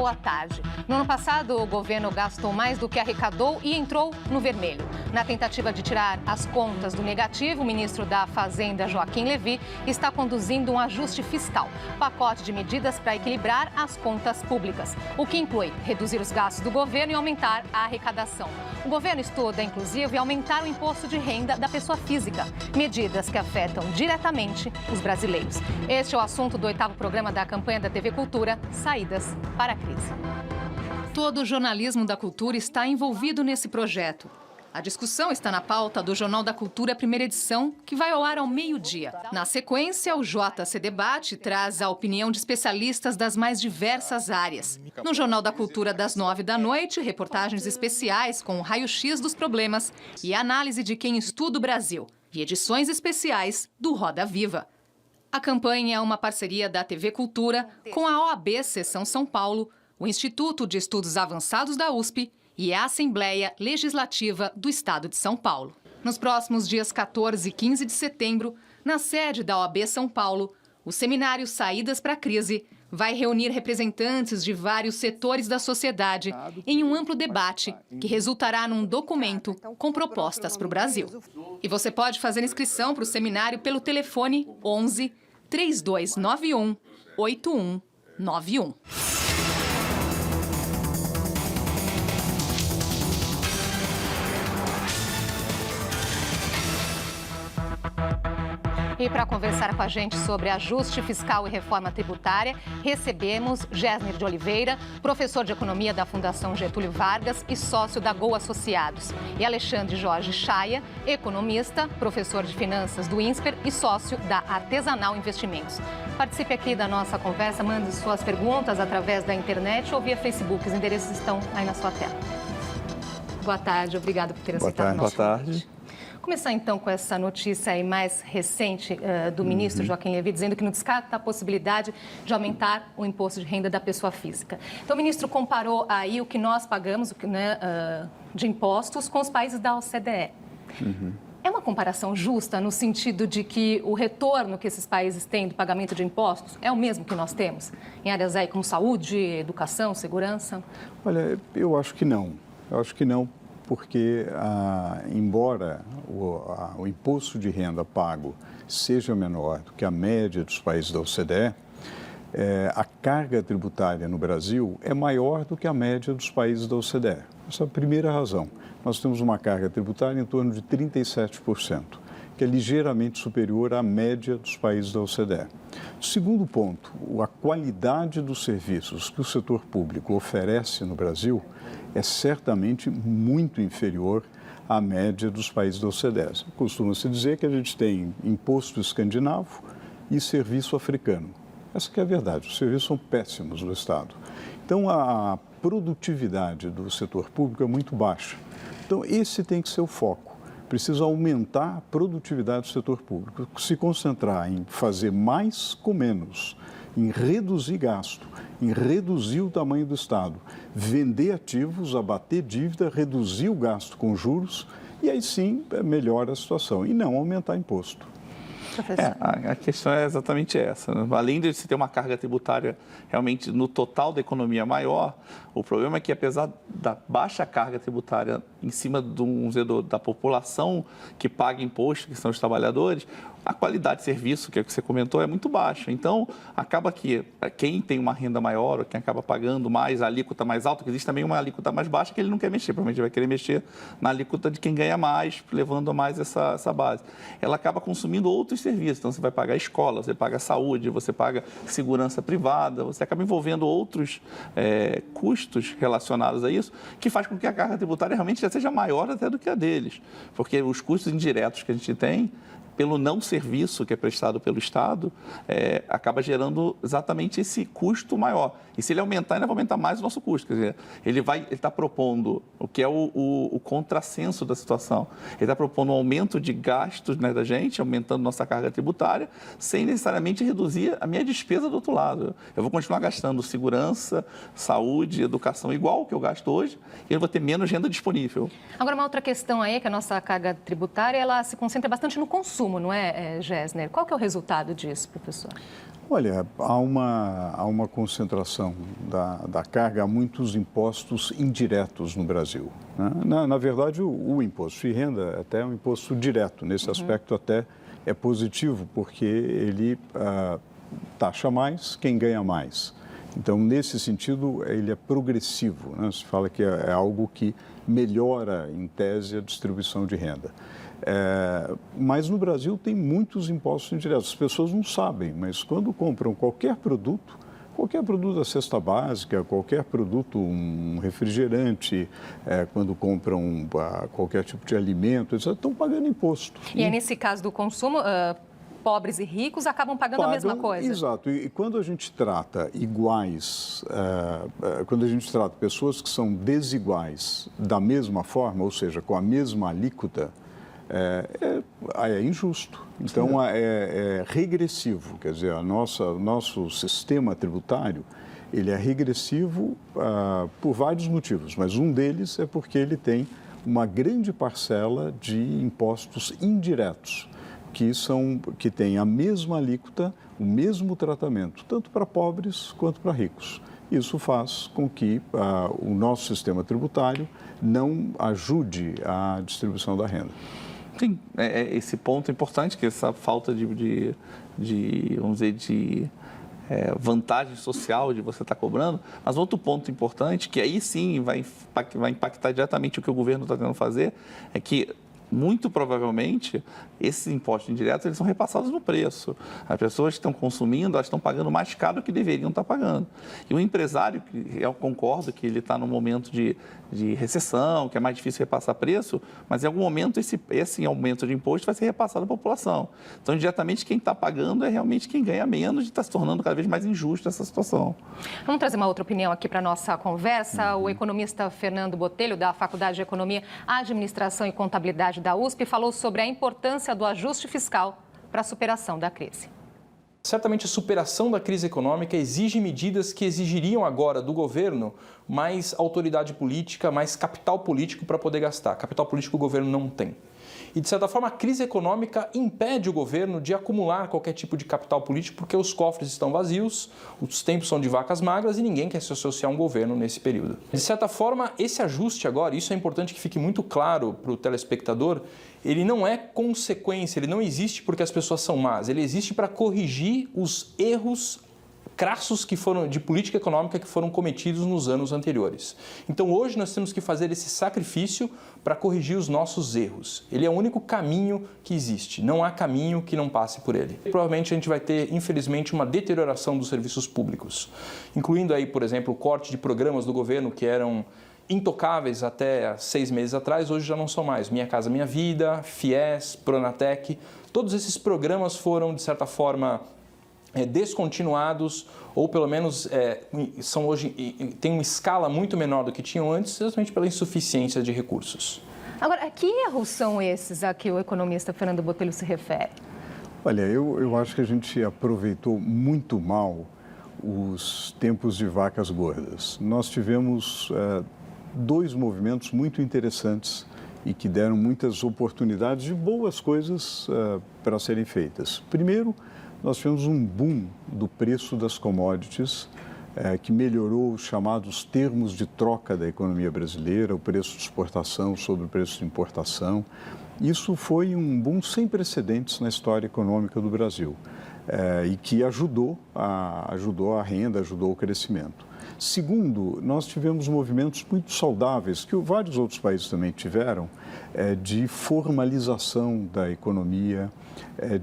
boa tarde. No ano passado, o governo gastou mais do que arrecadou e entrou no vermelho. Na tentativa de tirar as contas do negativo, o ministro da Fazenda, Joaquim Levy, está conduzindo um ajuste fiscal, pacote de medidas para equilibrar as contas públicas, o que inclui reduzir os gastos do governo e aumentar a arrecadação. O governo estuda, inclusive, aumentar o imposto de renda da pessoa física, medidas que afetam diretamente os brasileiros. Este é o assunto do 8º programa da campanha da TV Cultura, Saídas para a Crise. Todo o jornalismo da cultura está envolvido nesse projeto. A discussão está na pauta do Jornal da Cultura, primeira edição, que vai ao ar ao meio-dia. Na sequência, o JC Debate traz a opinião de especialistas das mais diversas áreas. No Jornal da Cultura, das 9 da noite, reportagens especiais com o raio-x dos problemas e análise de quem estuda o Brasil. E edições especiais do Roda Viva. A campanha é uma parceria da TV Cultura com a OAB Seção São Paulo, o Instituto de Estudos Avançados da USP e a Assembleia Legislativa do Estado de São Paulo. Nos próximos dias 14 e 15 de setembro, na sede da OAB São Paulo, o seminário Saídas para a Crise vai reunir representantes de vários setores da sociedade em um amplo debate que resultará num documento com propostas para o Brasil. E você pode fazer inscrição para o seminário pelo telefone 11 3291 8191. E para conversar com a gente sobre ajuste fiscal e reforma tributária, recebemos Gésner de Oliveira, professor de economia da Fundação Getúlio Vargas e sócio da Gol Associados, e Alexandre Jorge Chaia, economista, professor de finanças do INSPER e sócio da Artesanal Investimentos. Participe aqui da nossa conversa, mande suas perguntas através da internet ou via Facebook. Os endereços estão aí na sua tela. Boa tarde, obrigada por ter aceitado o nosso convite. Boa tarde. Começar então com essa notícia aí mais recente do ministro Joaquim Levy, dizendo que não descarta a possibilidade de aumentar o imposto de renda da pessoa física. Então o ministro comparou aí o que nós pagamos de impostos com os países da OCDE. É uma comparação justa no sentido de que o retorno que esses países têm do pagamento de impostos é o mesmo que nós temos em áreas aí como saúde, educação, segurança? Olha, eu acho que não. Eu acho que não. Porque, embora o imposto de renda pago seja menor do que a média dos países da OCDE, a carga tributária no Brasil é maior do que a média dos países da OCDE. Essa é a primeira razão. Nós temos uma carga tributária em torno de 37%, que é ligeiramente superior à média dos países da OCDE. Segundo ponto, a qualidade dos serviços que o setor público oferece no Brasil é certamente muito inferior à média dos países da OCDE. Costuma-se dizer que a gente tem imposto escandinavo e serviço africano. Essa que é a verdade, os serviços são péssimos no Estado. Então, a produtividade do setor público é muito baixa. Então, esse tem que ser o foco. Precisa aumentar a produtividade do setor público, se concentrar em fazer mais com menos, em reduzir gasto, em reduzir o tamanho do Estado, vender ativos, abater dívida, reduzir o gasto com juros e aí sim melhora a situação e não aumentar imposto. A questão é exatamente essa. Além de se ter uma carga tributária realmente no total da economia maior, o problema é que, apesar da baixa carga tributária em cima da população que paga imposto, que são os trabalhadores, a qualidade de serviço, que é o que você comentou, é muito baixa. Então, acaba que quem tem uma renda maior, ou quem acaba pagando mais, a alíquota mais alta, que existe também uma alíquota mais baixa, que ele não quer mexer, provavelmente vai querer mexer na alíquota de quem ganha mais, levando a mais essa base. Ela acaba consumindo outros serviços. Então, você vai pagar escola, você paga saúde, você paga segurança privada, você acaba envolvendo outros custos relacionados a isso, que faz com que a carga tributária realmente já seja maior até do que a deles. Porque os custos indiretos que a gente tem, pelo não serviço que é prestado pelo Estado, acaba gerando exatamente esse custo maior. E se ele aumentar, ainda vai aumentar mais o nosso custo. Quer dizer, ele está propondo o que é o contrassenso da situação. Ele está propondo um aumento de gastos, né, da gente, aumentando nossa carga tributária, sem necessariamente reduzir a minha despesa do outro lado. Eu vou continuar gastando segurança, saúde, educação igual que eu gasto hoje, e eu vou ter menos renda disponível. Agora, uma outra questão aí é que a nossa carga tributária ela se concentra bastante no consumo. consumo, não é, Gessner? Qual que é o resultado disso, professor? Olha, há uma concentração da carga, há muitos impostos indiretos no Brasil, né? Na verdade, o imposto de renda até é um imposto direto. Nesse aspecto até é positivo, porque ele taxa mais quem ganha mais. Então, nesse sentido, ele é progressivo, né? Se fala que é algo que melhora, em tese, a distribuição de renda. Mas no Brasil tem muitos impostos indiretos. As pessoas não sabem, mas quando compram qualquer produto da cesta básica, qualquer produto, um refrigerante, quando compram qualquer tipo de alimento, eles estão pagando imposto. E é nesse caso do consumo, pobres e ricos acabam pagando a mesma coisa. Exato. E quando a gente trata iguais, quando a gente trata pessoas que são desiguais da mesma forma, ou seja, com a mesma alíquota, é injusto. Então, é regressivo. Quer dizer, nosso sistema tributário, ele é regressivo por vários motivos, mas um deles é porque ele tem uma grande parcela de impostos indiretos, que têm a mesma alíquota, o mesmo tratamento, tanto para pobres quanto para ricos. Isso faz com que o nosso sistema tributário não ajude a distribuição da renda. Sim, esse ponto é importante, que essa falta de vamos dizer, de vantagem social de você estar cobrando. Mas outro ponto importante, que aí sim vai impactar diretamente o que o governo está tentando fazer, é que muito provavelmente, esses impostos indiretos eles são repassados no preço. As pessoas que estão consumindo, elas estão pagando mais caro do que deveriam estar pagando. E o empresário, eu concordo que ele está num momento de recessão, que é mais difícil repassar preço, mas em algum momento esse aumento de imposto vai ser repassado à população. Então, indiretamente, quem está pagando é realmente quem ganha menos e está se tornando cada vez mais injusta essa situação. Vamos trazer uma outra opinião aqui para a nossa conversa. O economista Fernando Botelho, da Faculdade de Economia, Administração e Contabilidade da USP, falou sobre a importância do ajuste fiscal para a superação da crise. Certamente a superação da crise econômica exige medidas que exigiriam agora do governo mais autoridade política, mais capital político para poder gastar. Capital político o governo não tem. E, de certa forma, a crise econômica impede o governo de acumular qualquer tipo de capital político porque os cofres estão vazios, os tempos são de vacas magras e ninguém quer se associar a um governo nesse período. De certa forma, esse ajuste agora, isso é importante que fique muito claro para o telespectador, ele não é consequência, ele não existe porque as pessoas são más, ele existe para corrigir os erros crassos de política econômica que foram cometidos nos anos anteriores. Então hoje nós temos que fazer esse sacrifício para corrigir os nossos erros. Ele é o único caminho que existe, não há caminho que não passe por ele. Provavelmente a gente vai ter, infelizmente, uma deterioração dos serviços públicos, incluindo aí, por exemplo, o corte de programas do governo que eram intocáveis até 6 meses atrás, hoje já não são mais. Minha Casa Minha Vida, FIES, Pronatec, todos esses programas foram, de certa forma, descontinuados ou pelo menos são hoje têm uma escala muito menor do que tinham antes, exatamente pela insuficiência de recursos. Agora, que erros são esses a que o economista Fernando Botelho se refere? Olha, eu acho que a gente aproveitou muito mal os tempos de vacas gordas. Nós tivemos 2 movimentos muito interessantes e que deram muitas oportunidades de boas coisas para serem feitas. Primeiro, nós tivemos um boom do preço das commodities, que melhorou os chamados termos de troca da economia brasileira, o preço de exportação sobre o preço de importação. Isso foi um boom sem precedentes na história econômica do Brasil e que ajudou a renda, ajudou o crescimento. Segundo, nós tivemos movimentos muito saudáveis, que vários outros países também tiveram, de formalização da economia,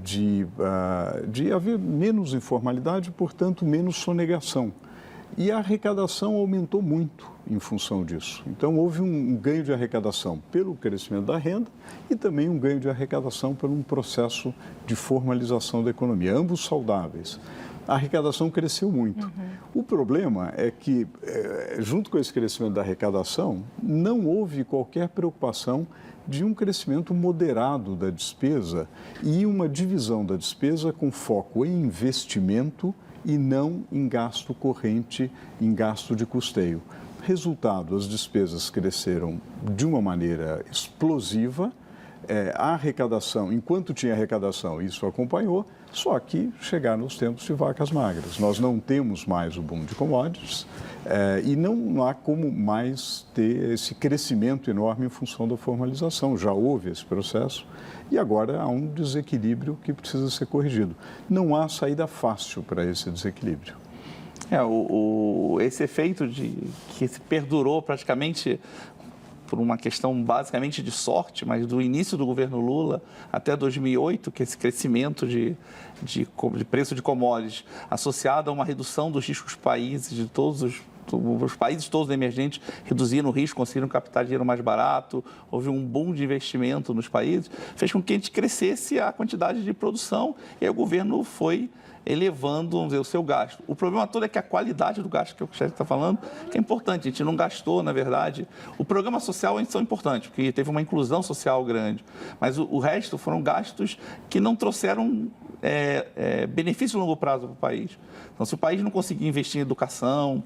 de haver menos informalidade, portanto, menos sonegação. E a arrecadação aumentou muito em função disso. Então, houve um ganho de arrecadação pelo crescimento da renda e também um ganho de arrecadação por um processo de formalização da economia, ambos saudáveis. A arrecadação cresceu muito. O problema é que, junto com esse crescimento da arrecadação, não houve qualquer preocupação de um crescimento moderado da despesa e uma divisão da despesa com foco em investimento e não em gasto corrente, em gasto de custeio. Resultado, as despesas cresceram de uma maneira explosiva a arrecadação, enquanto tinha arrecadação, isso acompanhou, só que chegaram os tempos de vacas magras. Nós não temos mais o boom de commodities e não há como mais ter esse crescimento enorme em função da formalização. Já houve esse processo e agora há um desequilíbrio que precisa ser corrigido. Não há saída fácil para esse desequilíbrio. Esse efeito que se perdurou praticamente por uma questão basicamente de sorte, mas do início do governo Lula até 2008, que esse crescimento de preço de commodities associado a uma redução dos riscos países, de todos os países todos emergentes reduziram o risco, conseguiram captar dinheiro mais barato, houve um boom de investimento nos países, fez com que a gente crescesse a quantidade de produção e aí o governo foi elevando, vamos dizer, o seu gasto. O problema todo é que a qualidade do gasto que o chefe está falando que é importante. A gente não gastou, na verdade. O programa social é importante, porque teve uma inclusão social grande, mas o resto foram gastos que não trouxeram benefício a longo prazo para o país. Então, se o país não conseguir investir em educação,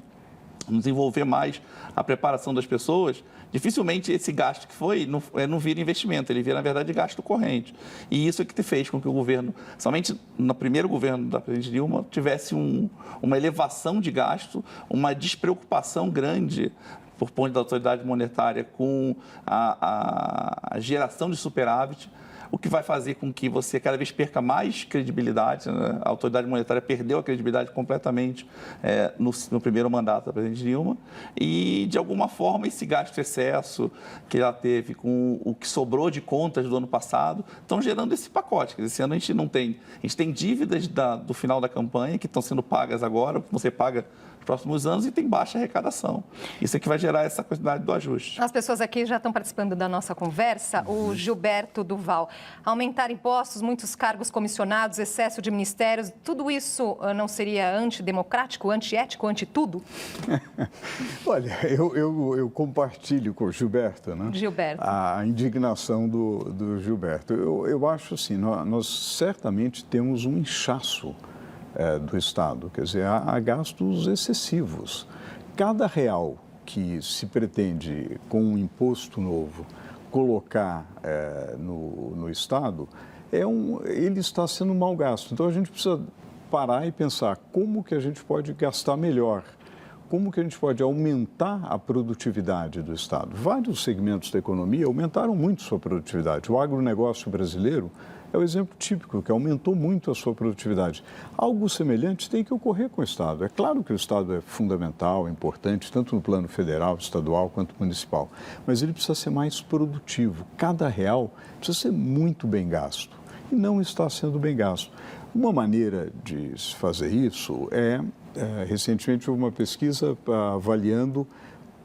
desenvolver mais a preparação das pessoas, dificilmente esse gasto que foi não vira investimento, ele vira, na verdade, gasto corrente. E isso é que fez com que o governo, somente no primeiro governo da presidente Dilma, tivesse uma elevação de gasto, uma despreocupação grande por parte da autoridade monetária com a geração de superávit, o que vai fazer com que você cada vez perca mais credibilidade. Né? A autoridade monetária perdeu a credibilidade completamente no primeiro mandato da presidente Dilma e, de alguma forma, esse gasto excesso que ela teve com o que sobrou de contas do ano passado estão gerando esse pacote. Esse ano a gente não tem. A gente tem dívidas do final da campanha que estão sendo pagas agora, que você paga nos próximos anos e tem baixa arrecadação. Isso é que vai gerar essa quantidade do ajuste. As pessoas aqui já estão participando da nossa conversa. O Gilberto Duval. Aumentar impostos, muitos cargos comissionados, excesso de ministérios, tudo isso não seria antidemocrático, antiético, anti-tudo? Olha, eu compartilho com o Gilberto, né? Gilberto. A indignação do Gilberto. Eu acho assim, nós certamente temos um inchaço do Estado, quer dizer, há gastos excessivos. Cada real que se pretende, com um imposto novo, colocar no Estado, ele está sendo mal gasto. Então, a gente precisa parar e pensar como que a gente pode gastar melhor, como que a gente pode aumentar a produtividade do Estado. Vários segmentos da economia aumentaram muito sua produtividade. O agronegócio brasileiro é o exemplo típico, que aumentou muito a sua produtividade. Algo semelhante tem que ocorrer com o Estado. É claro que o Estado é fundamental, é importante, tanto no plano federal, estadual, quanto municipal, mas ele precisa ser mais produtivo. Cada real precisa ser muito bem gasto e não está sendo bem gasto. Uma maneira de se fazer isso recentemente houve uma pesquisa avaliando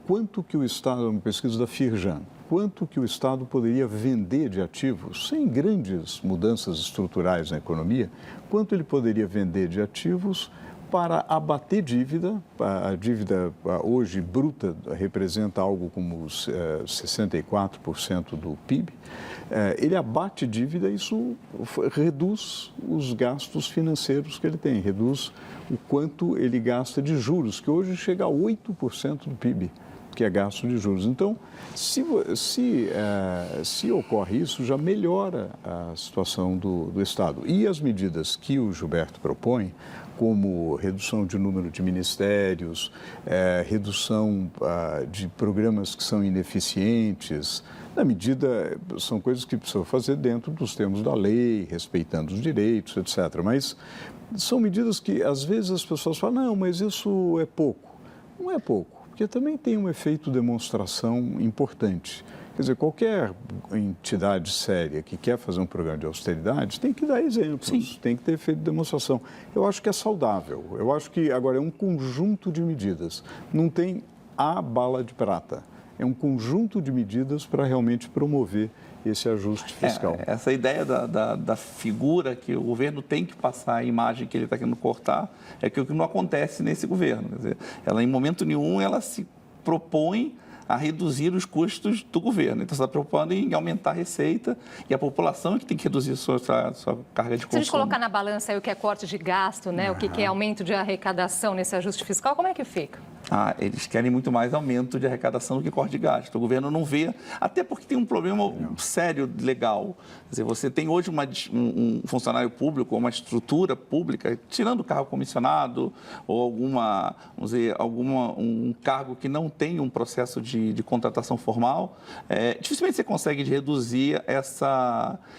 quanto que o Estado, uma pesquisa da Firjan, quanto que o Estado poderia vender de ativos, sem grandes mudanças estruturais na economia, quanto ele poderia vender de ativos para abater dívida. A dívida hoje bruta representa algo como 64% do PIB. Ele abate dívida e isso reduz os gastos financeiros que ele tem, reduz o quanto ele gasta de juros, que hoje chega a 8% do PIB. Que é gasto de juros. Então, se ocorre isso, já melhora a situação do Estado. E as medidas que o Gilberto propõe, como redução de número de ministérios, redução de programas que são ineficientes, na medida, são coisas que precisam fazer dentro dos termos da lei, respeitando os direitos, etc. Mas são medidas que, às vezes, as pessoas falam, não, mas isso é pouco. Não é pouco. Porque também tem um efeito demonstração importante. Quer dizer, qualquer entidade séria que quer fazer um programa de austeridade tem que dar exemplos, sim, tem que ter efeito de demonstração. Eu acho que é saudável. Eu acho que, agora, é um conjunto de medidas. Não tem a bala de prata. É um conjunto de medidas para realmente promover esse ajuste fiscal. Essa ideia da figura que o governo tem que passar a imagem que ele está querendo cortar é que o que não acontece nesse governo. Quer dizer, ela, em momento nenhum, ela se propõe a reduzir os custos do governo. Então, está preocupando em aumentar a receita e a população é que tem que reduzir sua carga de consumo. Se a gente colocar na balança aí o que é corte de gasto, né, o que é aumento de arrecadação nesse ajuste fiscal, como é que fica? Eles querem muito mais aumento de arrecadação do que corte de gasto. O governo não vê, até porque tem um problema sério legal. Quer dizer, você tem hoje um funcionário público, uma estrutura pública, tirando o cargo comissionado ou um cargo que não tem um processo de contratação formal, dificilmente você consegue reduzir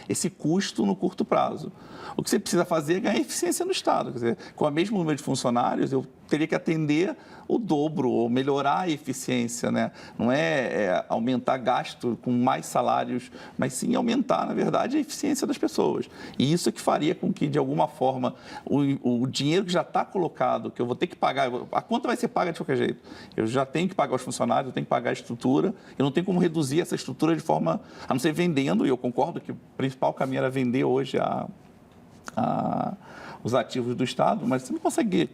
esse custo no curto prazo. O que você precisa fazer é ganhar eficiência no Estado. Quer dizer, com o mesmo número de funcionários, eu teria que atender o dobro ou melhorar a eficiência, né? Não é aumentar gasto com mais salários, mas sim aumentar, na verdade, a eficiência das pessoas. E isso é que faria com que, de alguma forma, o dinheiro que já está colocado, que eu vou ter que pagar, a conta vai ser paga de qualquer jeito. Eu já tenho que pagar os funcionários, eu tenho que pagar a estrutura, eu não tenho como reduzir essa estrutura de forma, a não ser vendendo, e eu concordo que o principal caminho era vender hoje os ativos do Estado, mas você não consegue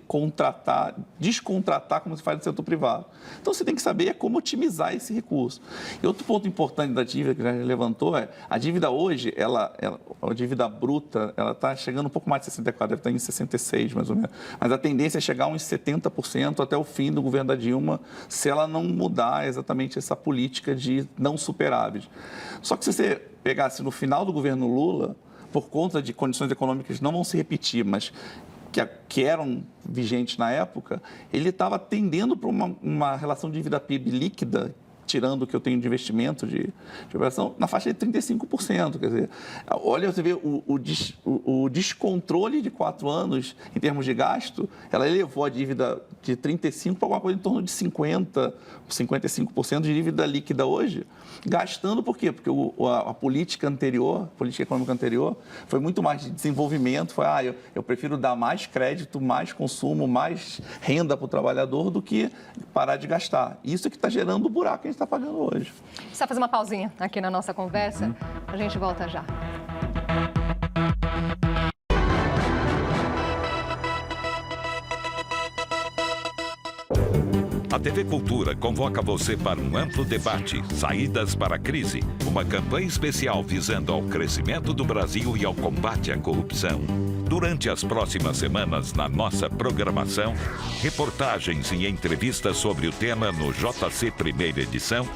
descontratar como se faz no setor privado. Então, você tem que saber como otimizar esse recurso. E outro ponto importante da dívida que já levantou é a dívida hoje, a dívida bruta, ela está chegando um pouco mais de 64%, deve estar em 66% mais ou menos. Mas a tendência é chegar a uns 70% até o fim do governo da Dilma, se ela não mudar exatamente essa política de não superávit. Só que se você pegasse no final do governo Lula, por conta de condições econômicas que não vão se repetir, mas que eram vigentes na época, ele estava tendendo para uma relação de dívida PIB líquida, tirando o que eu tenho de investimento de operação, na faixa de 35%. Quer dizer, olha, você vê o descontrole de 4 anos em termos de gasto, ela elevou a dívida de 35% para alguma coisa em torno de 50%, 55% de dívida líquida hoje, gastando por quê? Porque a política econômica anterior, foi muito mais de desenvolvimento, foi, eu prefiro dar mais crédito, mais consumo, mais renda para o trabalhador do que parar de gastar. Isso é que está gerando o buraco que a gente está pagando hoje. Precisa fazer uma pausinha aqui na nossa conversa, a gente volta já. A TV Cultura convoca você para um amplo debate, Saídas para a Crise, uma campanha especial visando ao crescimento do Brasil e ao combate à corrupção. Durante as próximas semanas, na nossa programação, reportagens e entrevistas sobre o tema no JC Primeira Edição,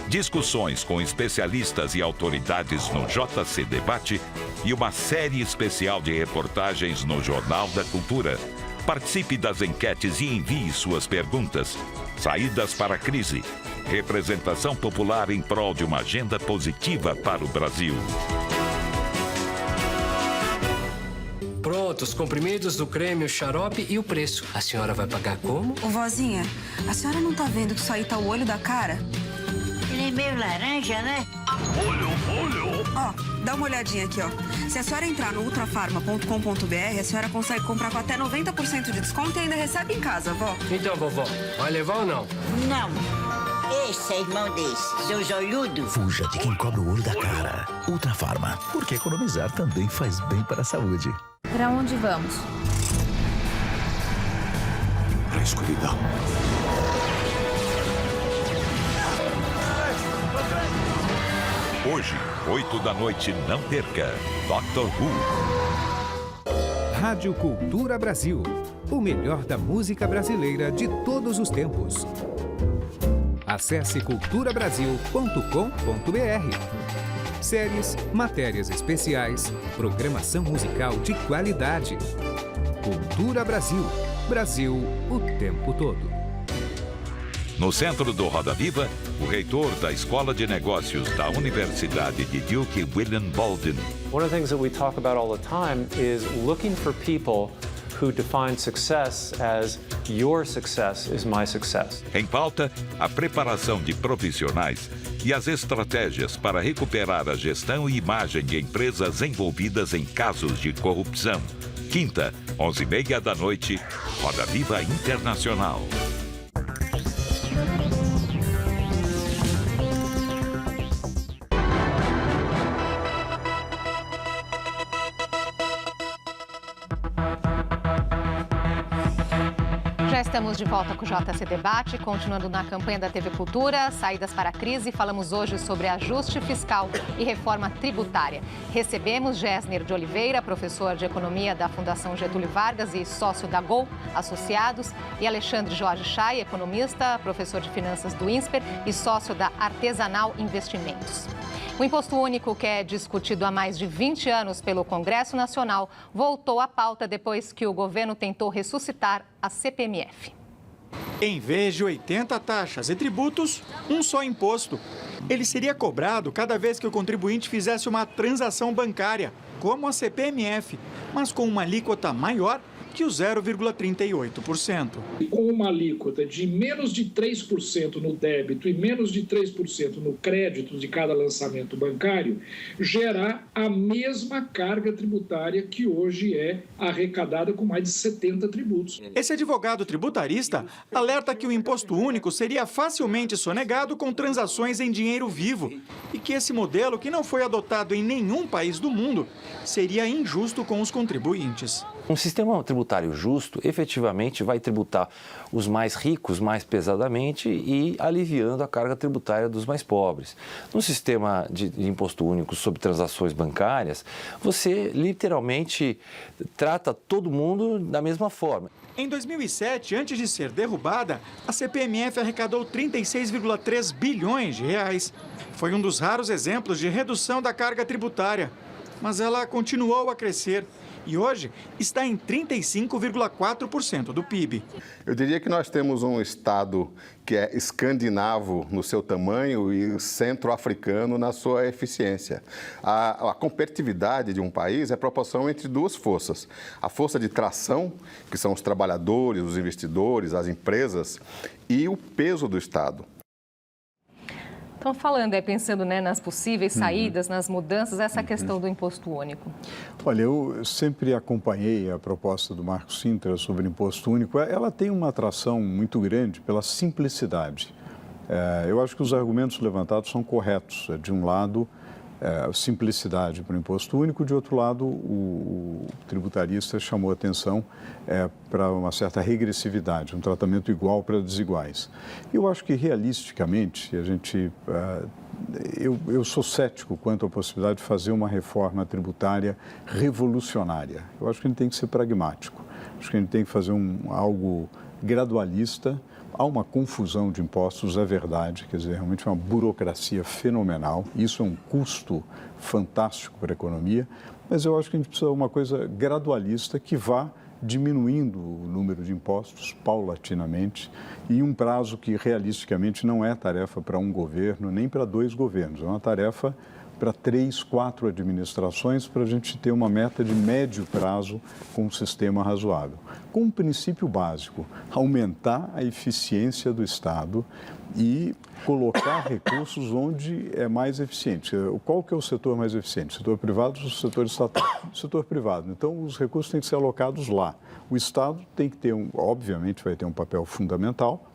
discussões com especialistas e autoridades no JC Debate e uma série especial de reportagens no Jornal da Cultura. Participe das enquetes e envie suas perguntas. Saídas para a Crise. Representação popular em prol de uma agenda positiva para o Brasil. Pronto, os comprimidos do creme, o xarope e o preço. A senhora vai pagar como? Ô, vozinha, a senhora não tá vendo que isso aí tá o olho da cara? Ele é meio laranja, né? Olho! Ó, dá uma olhadinha aqui, ó. Se a senhora entrar no ultrafarma.com.br, a senhora consegue comprar com até 90% de desconto e ainda recebe em casa, vó. Então, vovó, vai levar ou não? Não. Esse é irmão desse, seus olhudos. Fuja de quem cobra o olho da cara. Ultrafarma, porque economizar também faz bem para a saúde. Pra onde vamos? Pra escuridão. Hoje, 8 da noite, não perca. Doctor Who. Rádio Cultura Brasil. O melhor da música brasileira de todos os tempos. Acesse culturabrasil.com.br. Séries, matérias especiais, programação musical de qualidade. Cultura Brasil. Brasil o tempo todo. No centro do Roda Viva, o reitor da Escola de Negócios da Universidade de Duke, William Baldwin. One of the things that we talk about all the time is looking for people who define success as your success is my success. Em pauta, a preparação de profissionais e as estratégias para recuperar a gestão e imagem de empresas envolvidas em casos de corrupção. Quinta, 11h30 da noite, Roda Viva Internacional. Já estamos de volta com o JC Debate, continuando na campanha da TV Cultura, saídas para a crise. Falamos hoje sobre ajuste fiscal e reforma tributária. Recebemos Gessner de Oliveira, professor de economia da Fundação Getúlio Vargas e sócio da Gol Associados, e Alexandre Jorge Chay, economista, professor de finanças do INSPER e sócio da Artesanal Investimentos. O imposto único, que é discutido há mais de 20 anos pelo Congresso Nacional, voltou à pauta depois que o governo tentou ressuscitar a CPMF. Em vez de 80 taxas e tributos, um só imposto. Ele seria cobrado cada vez que o contribuinte fizesse uma transação bancária, como a CPMF, mas com uma alíquota maior que o 0,38%. Com uma alíquota de menos de 3% no débito e menos de 3% no crédito de cada lançamento bancário, gera a mesma carga tributária que hoje é arrecadada com mais de 70 tributos. Esse advogado tributarista alerta que o imposto único seria facilmente sonegado com transações em dinheiro vivo e que esse modelo, que não foi adotado em nenhum país do mundo, seria injusto com os contribuintes. Um sistema tributário justo efetivamente vai tributar os mais ricos mais pesadamente e aliviando a carga tributária dos mais pobres. No sistema de imposto único sobre transações bancárias, você literalmente trata todo mundo da mesma forma. Em 2007, antes de ser derrubada, a CPMF arrecadou 36,3 bilhões de reais. Foi um dos raros exemplos de redução da carga tributária. Mas ela continuou a crescer e hoje está em 35,4% do PIB. Eu diria que nós temos um Estado que é escandinavo no seu tamanho e centro-africano na sua eficiência. A competitividade de um país é a proporção entre duas forças. A força de tração, que são os trabalhadores, os investidores, as empresas, e o peso do Estado. Então, pensando nas possíveis saídas, nas mudanças, essa questão do imposto único. Olha, eu sempre acompanhei a proposta do Marco Sintra sobre imposto único. Ela tem uma atração muito grande pela simplicidade. Eu acho que os argumentos levantados são corretos. De um lado, simplicidade para o imposto único, de outro lado, o tributarista chamou atenção para uma certa regressividade, um tratamento igual para desiguais. Eu acho que, realisticamente, eu sou cético quanto à possibilidade de fazer uma reforma tributária revolucionária. Eu acho que a gente tem que ser pragmático, acho que a gente tem que fazer algo gradualista. Há uma confusão de impostos, é verdade, quer dizer, realmente uma burocracia fenomenal, isso é um custo fantástico para a economia, mas eu acho que a gente precisa de uma coisa gradualista que vá diminuindo o número de impostos paulatinamente e um prazo que realisticamente não é tarefa para um governo nem para dois governos, é uma tarefa para 3, 4 administrações para a gente ter uma meta de médio prazo com um sistema razoável. Com um princípio básico, aumentar a eficiência do Estado e colocar recursos onde é mais eficiente. Qual que é o setor mais eficiente? O setor privado ou o setor estatal? O setor privado. Então, os recursos têm que ser alocados lá. O Estado tem que ter, obviamente, vai ter um papel fundamental,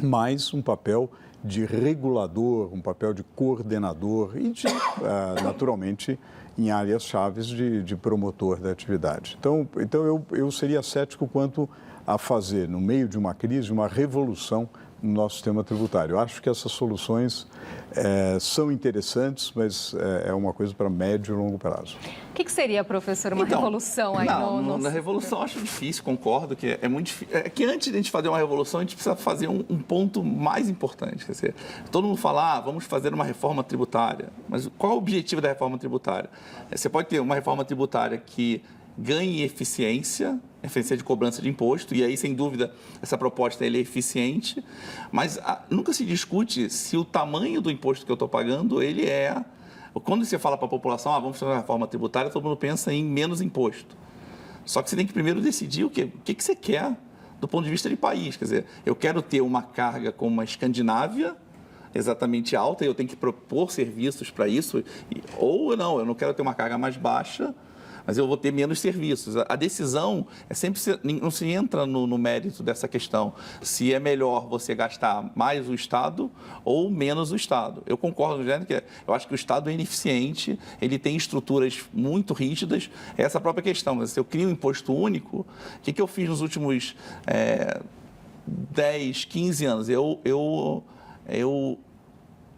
mas um papel de regulador, um papel de coordenador e, naturalmente, em áreas chaves de promotor da atividade. Então eu seria cético quanto a fazer, no meio de uma crise, uma revolução no nosso sistema tributário. Eu acho que essas soluções são interessantes, mas é uma coisa para médio e longo prazo. O que seria, professor, uma revolução aí na revolução eu acho difícil, concordo que é muito difícil. É que antes de a gente fazer uma revolução, a gente precisa fazer um ponto mais importante. Quer dizer, todo mundo fala, vamos fazer uma reforma tributária. Mas qual é o objetivo da reforma tributária? Você pode ter uma reforma tributária que ganhe eficiência de cobrança de imposto, e aí, sem dúvida, essa proposta é eficiente, mas nunca se discute se o tamanho do imposto que eu estou pagando, ele é... Quando você fala para a população, vamos fazer uma reforma tributária, todo mundo pensa em menos imposto. Só que você tem que primeiro decidir o que você quer do ponto de vista de país. Quer dizer, eu quero ter uma carga como a Escandinávia, exatamente alta, e eu tenho que propor serviços para isso, ou não, eu não quero ter uma carga mais baixa, mas eu vou ter menos serviços. A decisão é sempre, não se entra no mérito dessa questão, se é melhor você gastar mais o Estado ou menos o Estado. Eu concordo, que eu acho que o Estado é ineficiente, ele tem estruturas muito rígidas, é essa própria questão. Mas se eu crio um imposto único, o que eu fiz nos últimos 10, 15 anos, eu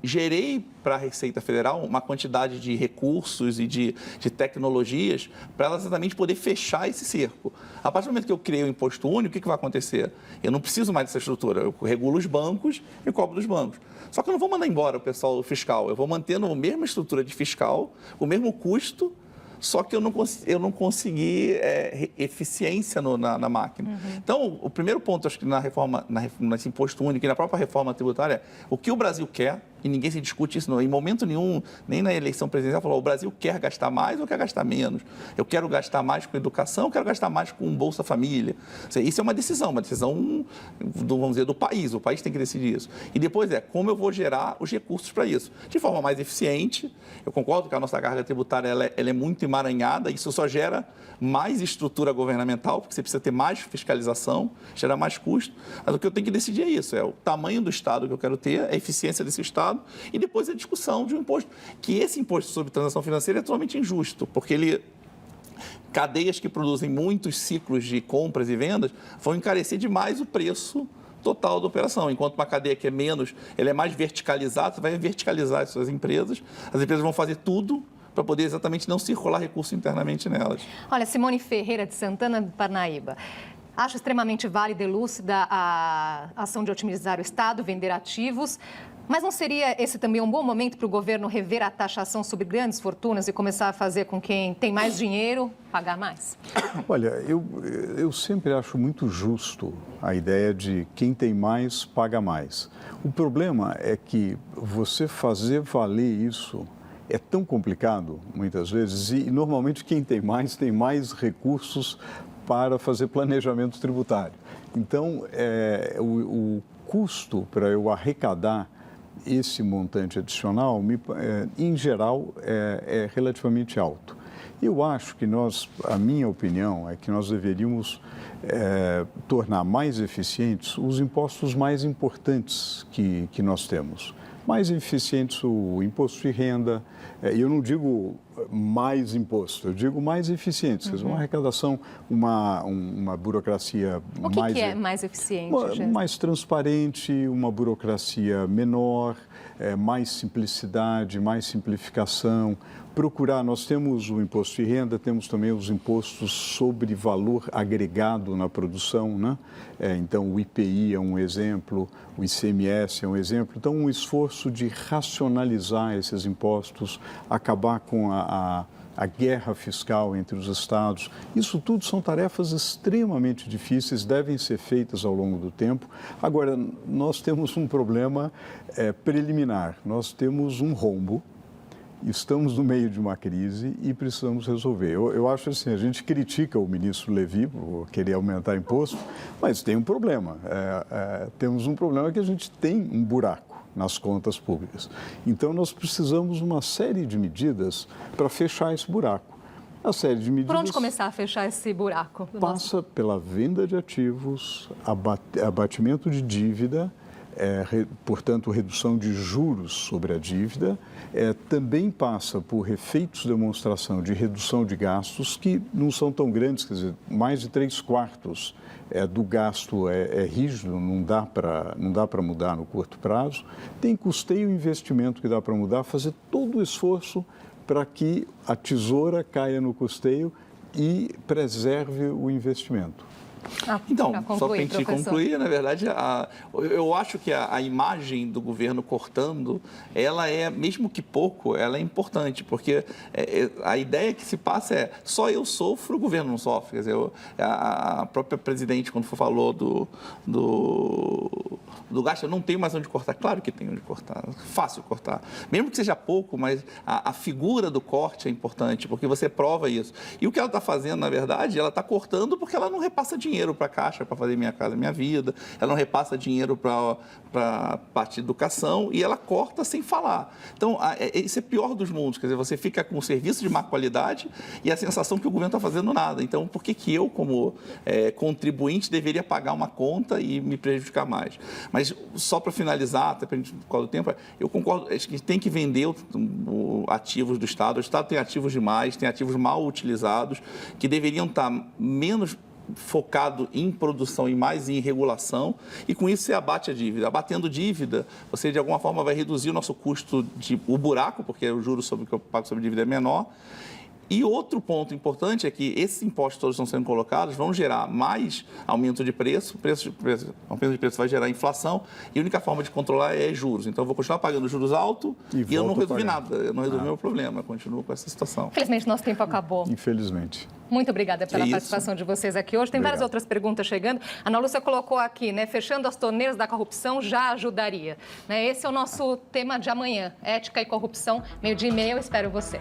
gerei para a Receita Federal uma quantidade de recursos e de tecnologias para ela exatamente poder fechar esse cerco. A partir do momento que eu criei o imposto único, o que vai acontecer? Eu não preciso mais dessa estrutura, eu regulo os bancos e cobro dos bancos. Só que eu não vou mandar embora o pessoal fiscal, eu vou manter a mesma estrutura de fiscal, o mesmo custo, só que eu não consegui eficiência na máquina. Então, o primeiro ponto, acho que nesse imposto único e na própria reforma tributária, o que o Brasil quer, e ninguém se discute isso, em momento nenhum, nem na eleição presidencial, falou: o Brasil quer gastar mais ou quer gastar menos? Eu quero gastar mais com educação, eu quero gastar mais com Bolsa Família. Isso é uma decisão vamos dizer, do país. O país tem que decidir isso. E depois como eu vou gerar os recursos para isso? De forma mais eficiente. Eu concordo que a nossa carga tributária ela é muito emaranhada, isso só gera mais estrutura governamental, porque você precisa ter mais fiscalização, gera mais custo. Mas o que eu tenho que decidir é isso, é o tamanho do Estado que eu quero ter, a eficiência desse Estado, e depois a discussão de um imposto. Que esse imposto sobre transação financeira é totalmente injusto, porque cadeias que produzem muitos ciclos de compras e vendas vão encarecer demais o preço total da operação. Enquanto uma cadeia que é menos, ela é mais verticalizada, você vai verticalizar as suas empresas, as empresas vão fazer tudo para poder exatamente não circular recurso internamente nelas. Olha, Simone Ferreira de Santana do Parnaíba. Acho extremamente válida e lúcida a ação de otimizar o Estado, vender ativos, mas não seria esse também um bom momento para o governo rever a taxação sobre grandes fortunas e começar a fazer com quem tem mais dinheiro pagar mais? Olha, eu sempre acho muito justo a ideia de quem tem mais paga mais. O problema é que você fazer valer isso é tão complicado, muitas vezes, e normalmente quem tem mais recursos para fazer planejamento tributário. Então, o custo para eu arrecadar esse montante adicional, em geral, é relativamente alto. Eu acho que a minha opinião é que nós deveríamos tornar mais eficientes os impostos mais importantes que nós temos. Mais eficientes o imposto de renda, eu não digo mais imposto, eu digo mais eficientes, quer dizer, uma arrecadação, uma burocracia mais... O que é mais eficiente, mais transparente, uma burocracia menor, mais simplicidade, mais simplificação. Nós temos o imposto de renda, temos também os impostos sobre valor agregado na produção, né? Então, o IPI é um exemplo, o ICMS é um exemplo. Então, um esforço de racionalizar esses impostos, acabar com a guerra fiscal entre os estados. Isso tudo são tarefas extremamente difíceis, devem ser feitas ao longo do tempo. Agora, nós temos um problema preliminar, nós temos um rombo. Estamos no meio de uma crise e precisamos resolver. Eu acho assim, a gente critica o ministro Levi por querer aumentar imposto, mas tem um problema. Temos um problema que a gente tem um buraco nas contas públicas. Então, nós precisamos de uma série de medidas para fechar esse buraco. A série de medidas... Por onde começar a fechar esse buraco? Passa pela venda de ativos, abatimento de dívida, portanto, redução de juros sobre a dívida, também passa por efeitos de demonstração de redução de gastos que não são tão grandes, quer dizer, mais de 3/4 do gasto é rígido, não dá para mudar no curto prazo. Tem custeio e investimento que dá para mudar, fazer todo o esforço para que a tesoura caia no custeio e preserve o investimento. Então, só para a gente concluir, na verdade, eu acho que a imagem do governo cortando, ela mesmo que pouco, ela é importante, porque a ideia que se passa é só eu sofro, o governo não sofre. Quer dizer, a própria presidente, quando falou do gasto, eu não tenho mais onde cortar. Claro que tem onde cortar, fácil cortar. Mesmo que seja pouco, mas a figura do corte é importante, porque você prova isso. E o que ela está fazendo, na verdade, ela está cortando porque ela não repassa dinheiro para a Caixa, para fazer Minha Casa Minha Vida, ela não repassa dinheiro para a parte de educação e ela corta sem falar. Então, isso é pior dos mundos, quer dizer, você fica com um serviço de má qualidade e a sensação que o governo está fazendo nada. Então, por que eu, como contribuinte, deveria pagar uma conta e me prejudicar mais? Mas, só para finalizar, até para a gente por causa do tempo, eu concordo, acho que tem que vender ativos do Estado. O Estado tem ativos demais, tem ativos mal utilizados, que deveriam estar menos focado em produção e mais em regulação, e com isso você abate a dívida. Abatendo dívida, você de alguma forma vai reduzir o nosso custo, o buraco, porque o juros que eu pago sobre dívida é menor. E outro ponto importante é que esses impostos todos estão sendo colocados vão gerar mais aumento de preço, aumento de preço vai gerar inflação, e a única forma de controlar é juros. Então, eu vou continuar pagando juros altos e eu não resolvi nada, eu não resolvi meu problema, eu continuo com essa situação. Infelizmente, nosso tempo acabou. Infelizmente. Muito obrigada pela participação de vocês aqui hoje. Tem várias outras perguntas chegando. A Ana Lúcia colocou aqui, né? Fechando as torneiras da corrupção já ajudaria. Esse é o nosso tema de amanhã. Ética e corrupção, 12:30. Eu espero você.